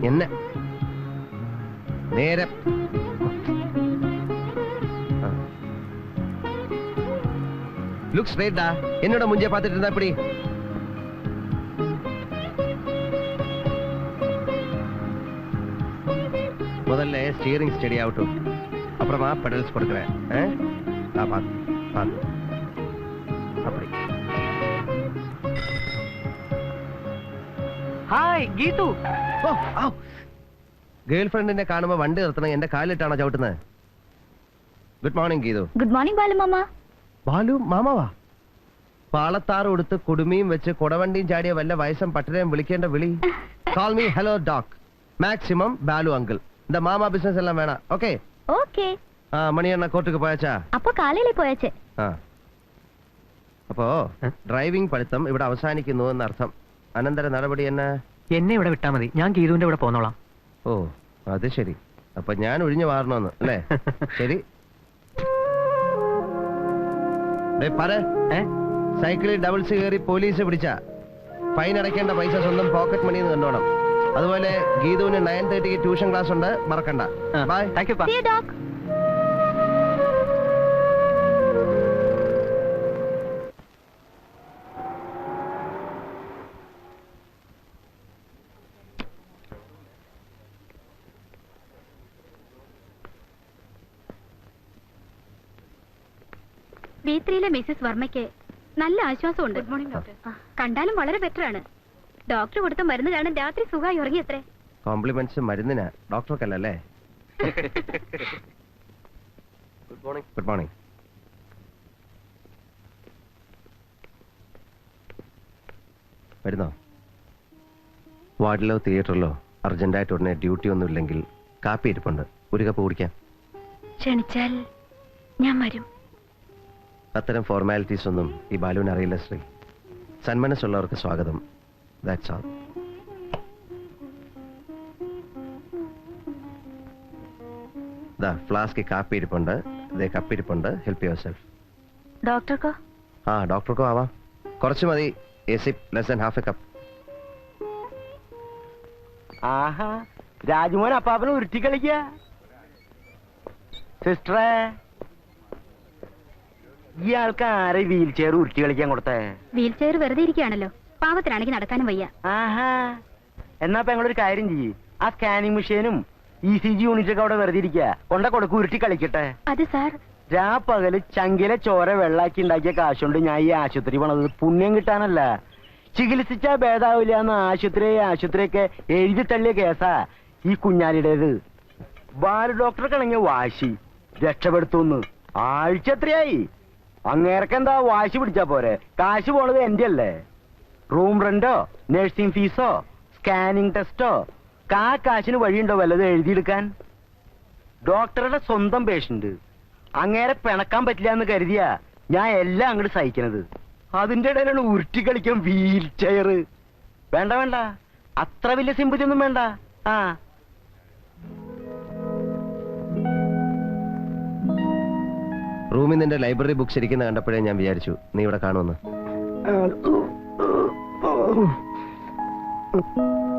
என்ன നേരെ லுக் ஸ்ட்ரைட்டா என்னோட முஞ்சே பார்த்துட்டு இருந்தா இப்படி முதல்ல ஸ்டியரிங் ஸ்டடி ஆகட்டும், அப்புறமா பெடல்ஸ் கொடுக்குறேன். அப்படி. ഹായ് ഗീതു. ഗേൾ ഫ്രണ്ടിനെ കാണുമ്പോ വണ്ടി നിർത്തണം, എന്റെ കാലിട്ടാണോ ചവിട്ടുന്നത്? Good morning Geethu. Good morning Balu മാമ. ബാലു മാമാവാ? പാളത്താറ് കൊടുത്ത് കുടുമിയും വെച്ച് കുടവണ്ടിയും ചാടിയ വല്ല വയസ്സം പട്ടരെയും വിളിക്കേണ്ട വിളി. കോൾ മീ ഹലോ ഡോക്, മാക്സിമം ബാലു അങ്കിൾ. இந்த மாமா பிசினஸ் எல்லாம் வேணாம். Okay okay. மணியண்ணா கோர்ட்டுக்கு போயாச்சா? அப்போ காலையில போயாச்சு. അപ്പോ ഡ്രൈവിംഗ് പഠിത്തം ഇവിടെ അവസാനിക്കുന്നു എന്നർത്ഥം. അനന്തര നടപടി എന്നെ ഇവിടെ വിട്ടാ മതി, ഞാൻ ഗീതുവിന്റെ ഇവിടെ പോന്നോളാം. ഓ അത് ശരി, അപ്പൊ ഞാൻ ഒഴിഞ്ഞു മാറണമെന്ന് അല്ലേ? ശരി. സൈക്കിളിൽ ഡബിൾസ് കയറി പോലീസ് പിടിച്ച ഫൈൻ അടയ്ക്കേണ്ട പൈസ സ്വന്തം പോക്കറ്റ് മണിന്ന് കണ്ടോണം. അതുപോലെ ഗീതുവിന് 9:30 ട്യൂഷൻ ക്ലാസ് ഉണ്ട്, മറക്കണ്ട. Bye. Thank you. See you, Doc. B3-ലെ മിസ്സസ് വർമ്മയ്ക്ക് നല്ല ആശ്വാസമുണ്ട്. Good morning doctor. കണ്ടാലും വളരെ ബെറ്റർ ആണ്. ഡോക്ടർ കൊടുത്ത മരുന്ന് കാരണം രാത്രി സുഖമായി ഉറങ്ങിയത്രേ. കോംപ്ലിമെന്റ്സ് മരുന്നിനാ, ഡോക്ടർക്കല്ലേ? Good morning. Good morning. വരുന്നോ? വാർഡിലോ തിയേറ്ററിലോ അർജന്റായിട്ട് ഉടനെ ഡ്യൂട്ടി ഒന്നും ഇല്ലെങ്കിൽ കാപ്പി ഇരിപ്പുണ്ട്, ഒരു കപ്പ് കുടിക്കാം. ക്ഷണിച്ചാൽ ഞാൻ വരും. അത്തരം ഫോർമാലിറ്റീസ് ഒന്നും ഈ ബാലുവിന് അറിയില്ല ശ്രീ. സന്മനസ്സുള്ളവർക്ക് സ്വാഗതം. That's all. ദാ ഫ്ലാസ്ക് കാപ്പി ഇരിപ്പുണ്ട്, ദേ കപ്പ് ഇരിപ്പുണ്ട്. Help yourself. ഡോക്ടർക്കോ? ഡോക്ടർക്കോ ആവാം. കുറച്ച് മതി. A sip, less than half a cup. ആഹാ, രാജുമോൻ അപ്പാപ്പനെ ഉരുട്ടി കളിക്കുക. സിസ്റ്ററെ, ഇയാൾക്ക് ആരെ വീൽ ചെയർ ഉരുട്ടി കളിക്കാൻ കൊടുത്തേ? വീൽ ചെയർ വെറുതെ ഇരിക്കുകയാണല്ലോ, പാവത്തിനാണെങ്കിൽ നടക്കാനും വയ്യ. ആഹാ, എന്നാ ഞങ്ങളൊരു കാര്യം ചെയ്യ്, ആ സ്കാനിങ് മെഷീനും ECG യൂണിറ്റ് ഒക്കെ അവിടെ വെറുതെ ഇരിക്കുക, കൊണ്ട കൊടുക്ക്, ഉരുട്ടി കളിക്കട്ടെ. അത് സാർ, രാപ്പകല് ചങ്കിലെ ചോര വെള്ളാക്കി ഉണ്ടാക്കിയ കാശുകൊണ്ട് ഞാൻ ഈ ആശുപത്രി പണത് പുണ്യം കിട്ടാനല്ല. ചികിത്സിച്ചാ ഭേദാവില്ല എന്ന് ആശുപത്രിയൊക്കെ എഴുതി തള്ളിയ കേസാ ഈ കുഞ്ഞാലിയുടേത്. ബാലു ഡോക്ടർക്കാണെങ്കിൽ വാശി രക്ഷപ്പെടുത്തുന്നു. ആഴ്ച എത്രയായി? അങ്ങേർക്കെന്താ വാശി പിടിച്ചാ പോരെ? കാശ് പോണത് എന്റെ അല്ലേ? റൂം റെന്റോ നഴ്സിംഗ് ഫീസോ സ്കാനിങ് ടെസ്റ്റോ കാശിന് വഴിയുണ്ടോ വല്ലതും എഴുതിയെടുക്കാൻ? ഡോക്ടറുടെ സ്വന്തം പേഷ്യന്റ്, അങ്ങേരെ പിണക്കാൻ പറ്റില്ല എന്ന് കരുതിയാ ഞാൻ എല്ലാം അങ്ങോട്ട് സഹിക്കണത്. അതിന്റെ ഇടയിലാണ് ഉരുട്ടി കളിക്കാൻ വീൽ ചെയർ. വേണ്ട, അത്ര വലിയ സിമ്പതി ഒന്നും വേണ്ട. റൂമിൽ നിന്റെ ലൈബ്രറി ബുക്സ് ഇരിക്കുന്ന കണ്ടപ്പോഴേ ഞാൻ വിചാരിച്ചു നീ ഇവിടെ കാണുമെന്ന്.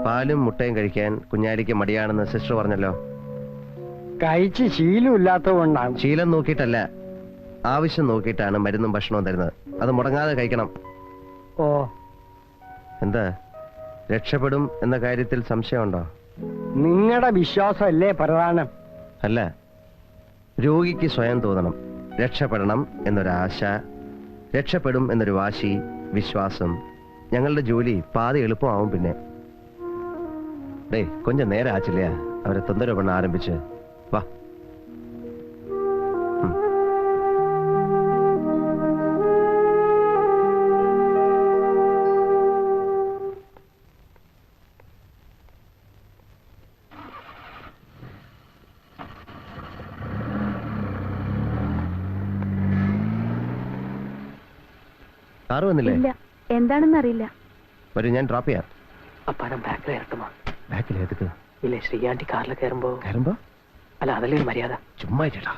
പാലും മുട്ടയും കഴിക്കാൻ കുഞ്ഞാലിക്ക് മടിയാണെന്ന് സിസ്റ്റർ പറഞ്ഞല്ലോ. കഴിച്ച് ശീലമില്ലാത്തതുകൊണ്ടാണ്. ശീലം നോക്കിയിട്ടല്ല, ആവശ്യം നോക്കിയിട്ടാണ് മരുന്നും ഭക്ഷണവും തരുന്നത്. അത് മുടങ്ങാതെ കഴിക്കണം. ഓ, എന്താ രക്ഷപ്പെടും എന്ന കാര്യത്തിൽ സംശയമുണ്ടോ? നിങ്ങളുടെ വിശ്വാസമല്ലേ പ്രധാനം? അല്ല, രോഗിക്ക് സ്വയം തോന്നണം രക്ഷപ്പെടണം എന്നൊരാശ, രക്ഷപ്പെടും എന്നൊരു വാശി, വിശ്വാസം. ഞങ്ങളുടെ ജോലി പാതി എളുപ്പമാവും. പിന്നെ കൊഞ്ചം നേരെ ആച്ചില്ല, അവരെ തൊന്തരവ് പണ ആരംഭിച്ച്. വാ. കാറ് വന്നില്ലേ? എന്താണെന്ന് അറിയില്ല. വരും, ഞാൻ ഡ്രോപ്പ് ചെയ്യാം. അപ്പാടം ബാക്കിൽ ഇറക്കുമോ? ബാക്കിൽ ഏതൊക്കെ? ഇല്ലേ, ശ്രീയാന്റി കാറിൽ കയറുമ്പോ അല്ല, അതല്ലേ ഒരു മര്യാദ. ചുമ്മാ ചേട്ടാ.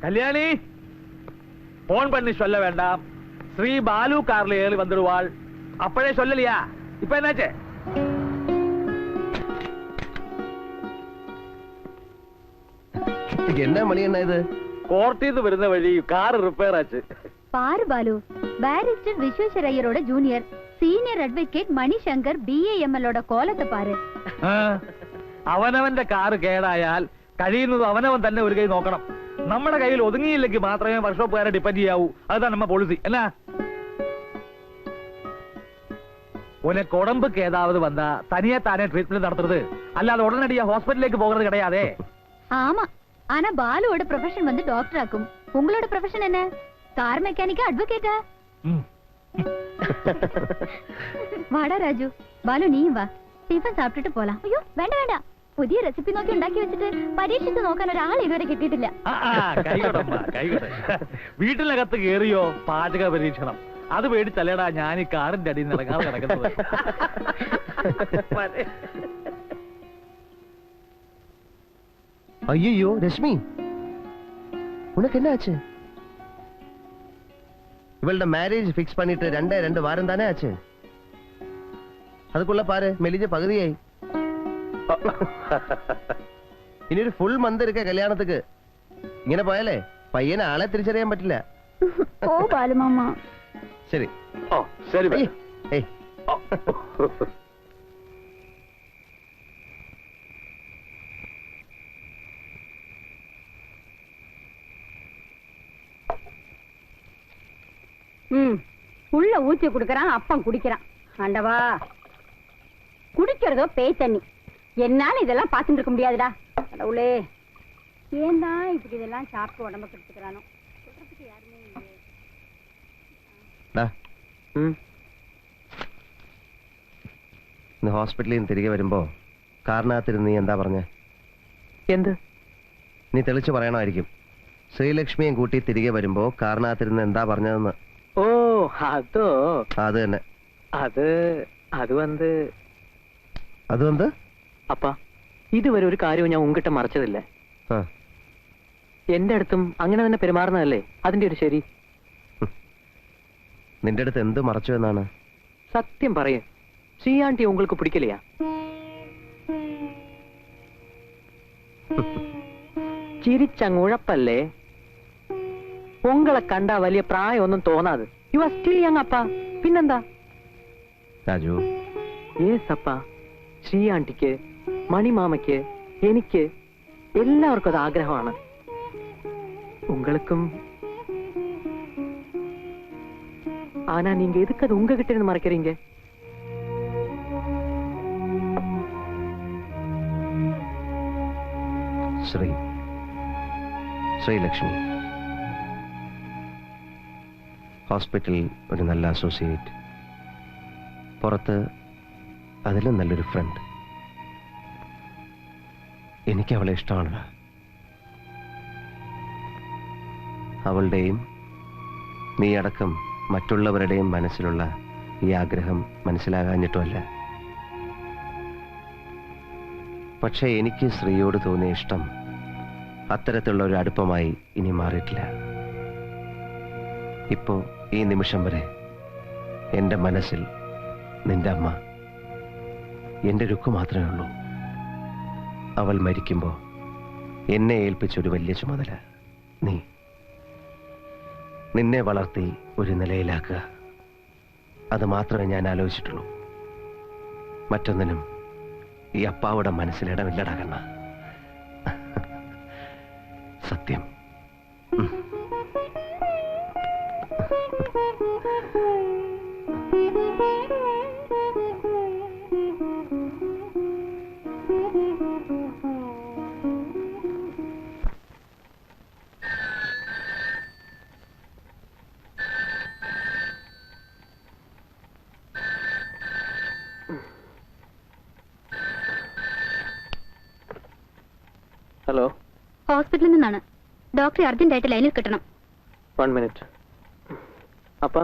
கல்யாணி போன் பண்ணி சொல்ல வேண்டாம். ஸ்ரீ பாலு கார்ல ஏறி வந்துடுவாள். அப்பவே சொல்லலையா? இப்ப என்னாச்சு? என்ன மணி என்ன இது? കോർട്ടിന്ന് വരുന്ന വഴി കാർ റിപ്പയർ ആச்சு. பாரு பாலு, பாரிஸ்டர் விஸ்வேஸ்வர் ஐயரோட ஜூனியர் സീനിയർ അഡ്വക്കേറ്റ് മണിശങ്കർ BAMLോட കോലത്തെ പാര്. അവനവന്റെ കാറ് കേടായാൽ കഴിയുന്നത് അവനവൻ തന്നെ ഒരു കൈ നോക്കണം. നമ്മുടെ കയ്യിൽ ഒതുങ്ങിയില്ലെങ്കിൽ മാത്രമേ വർക്ക്ഷോപ്പുകാരെ ഡിപ്പെൻഡ് ചെയ്യാവൂ. அதுதான் நம்ம പോളിസി. എന്നാ உனக்கு உடம்புக்கு ஏதாவது வந்தா தனியா தானே ட்ரீட்மெண்ட் நடத்துறது, அல்லாத உடனடியா ஹாஸ்பிட்டலுக்கு போகிறது கிடையாதே. ஆமா, ஆனா பாலுவோட ப்ரொஃபஷன் வந்து டாக்டர் ஆக்கும். உங்களோட ப்ரொஃபஷன் என்ன? கார் மெக்கானிக்கா, அட்வொகேட்டா? வாடா ராஜு. பாலு நீயும் வா, டிஃபன் சாப்பிட்டுட்டு போலாம். ஐயோ വേണ്ട വേണ്ട, പുതിയ റെസിപ്പി നോക്കി ഉണ്ടാക്കി വെച്ചിട്ട് പരീക്ഷിച്ച് നോക്കാൻ ഒരാൾ ഇതുവരെ കിട്ടിയിട്ടില്ല. വീട്ടിനകത്ത് കേറിയോ പാചക പരീക്ഷണം, അത് പേടിച്ചല്ലേടാ ഞാൻ ഈ കാറിന്റെ അടിയിൽ നടക്കാതെ കിടക്കുന്നത്. ஐயோ ரஷ்மி, உனக்கு என்ன ஆச்சு? இவளோட மேரேஜ் ஃபிக்ஸ் பண்ணிட்டு 2 வாரம் தானே ஆச்சு. அதுக்குள்ள பாரு மெலிஞ்ச பகுதியாയി. ഇനി ഒരു ഫുൾ മന്ത് ഇരിക്ക കല്യാണത്തിക്ക്. ഇങ്ങനെ പോയാലേ പയ്യനെ ആളെ തിരിച്ചറിയാൻ പറ്റില്ല. ഓ ബാലുമാമ. ശരി. ഓ ശരി. ഏയ് உள்ள ஊத்தி குடுக்கறான், அப்பம் குடிக்கிறான். ஆண்டவா, குடிக்கிறதோ பேய் தண்ணி. என்னால இதெல்லாம் பார்த்துட்டு இருக்க முடியாதுடா. கடவுளே, ஏன் தான் இப்படி இதெல்லாம் சாப்பிட்டு உடம்ப கெடுத்துக்கிறானோ? சொல்றதுக்கு யாருமே இல்லையே. ഇന്ന് ഹോസ്പിറ്റലിൽ നിന്ന് തിരികെ വരുമ്പോ കാറിനകത്തിരുന്ന് നീ എന്താ പറഞ്ഞേ? എന്ത്? നീ തെളിച്ചു പറയണമായിരിക്കും. ശ്രീലക്ഷ്മിയും കൂട്ടി തിരികെ വരുമ്പോ കാറിനകത്തിരുന്ന് എന്താ പറഞ്ഞതെന്ന്. ഓ അതോ? അത് തന്നെ. അത് വന്ന് അപ്പാ, ഇതുവരെ ഒരു കാര്യവും ഞാൻ ഉങ്കിട്ട് മറച്ചതില്ല. എന്റെ അടുത്തും അങ്ങനെ തന്നെ പെരുമാറുന്നതല്ലേ അതിന്റെ ഒരു ശരി. നിന്റെ അടുത്ത് എന്ത് മറച്ചു എന്നാണ്? സത്യം പറയേ, ശ്രീയാണ്ടി உங்களுக்கு പിടിക്കலையா? ചിരിച്ചങ്ങുഴപ്പല്ലേ? ഉങ്ങളെ കണ്ടാ വലിയ പ്രായമൊന്നും തോന്നാതെ. യു ആർ സ്റ്റിൽ യങ് അപ്പാ. പിന്നെന്താ രാജു? യേസ് അപ്പാ. ശ്രീയാണ്ടിക്ക്, മണിമാമയ്ക്ക്, എനിക്ക് എല്ലാവർക്കും അത് ആഗ്രഹമാണ്. ഉങ്ങൾക്കും. ஆனா நீங்க எதுக்கு அது உங்ககிட்ட இருந்து மறைக்கிறீங்க? ശ്രീലക്ഷ്മി ഹോസ്പിറ്റലിൽ ഒരു നല്ല അസോസിയേറ്റ്, പുറത്ത് അതിലും നല്ലൊരു ഫ്രണ്ട്. എനിക്ക് അവളെ ഇഷ്ടമാണ്. അവളുടെയും നീ അടക്കം മറ്റുള്ളവരുടെയും മനസ്സിലുള്ള ഈ ആഗ്രഹം മനസ്സിലാകാഞ്ഞിട്ടുമല്ല. പക്ഷെ എനിക്ക് ശ്രീയോട് തോന്നിയ ഇഷ്ടം അത്തരത്തിലുള്ള ഒരു അടുപ്പമായി ഇനി മാറിയിട്ടില്ല. ഇപ്പോ ഈ നിമിഷം വരെ എന്റെ മനസ്സിൽ നിന്റെ അമ്മ, എന്റെ രുക്ക് മാത്രമേ ഉള്ളൂ. അവൾ മരിക്കുമ്പോ എന്നെ ഏൽപ്പിച്ചൊരു വലിയ ചുമതല നിന്നെ വളർത്തി ഒരു നിലയിലാക്കുക. അത് മാത്രമേ ഞാൻ ആലോചിച്ചിട്ടുള്ളൂ. മറ്റൊന്നിനും ഈ അപ്പാവുടെ മനസ്സിലിടമില്ലടാ കണ്ണ. സത്യം. ഹലോ, ഹോസ്പിറ്റലിൽ നിന്നാണ്. ഡോക്ടറെ അർജന്റായിട്ട് ലൈനിൽ കിട്ടണം. 1 മിനിറ്റ്. അപ്പാ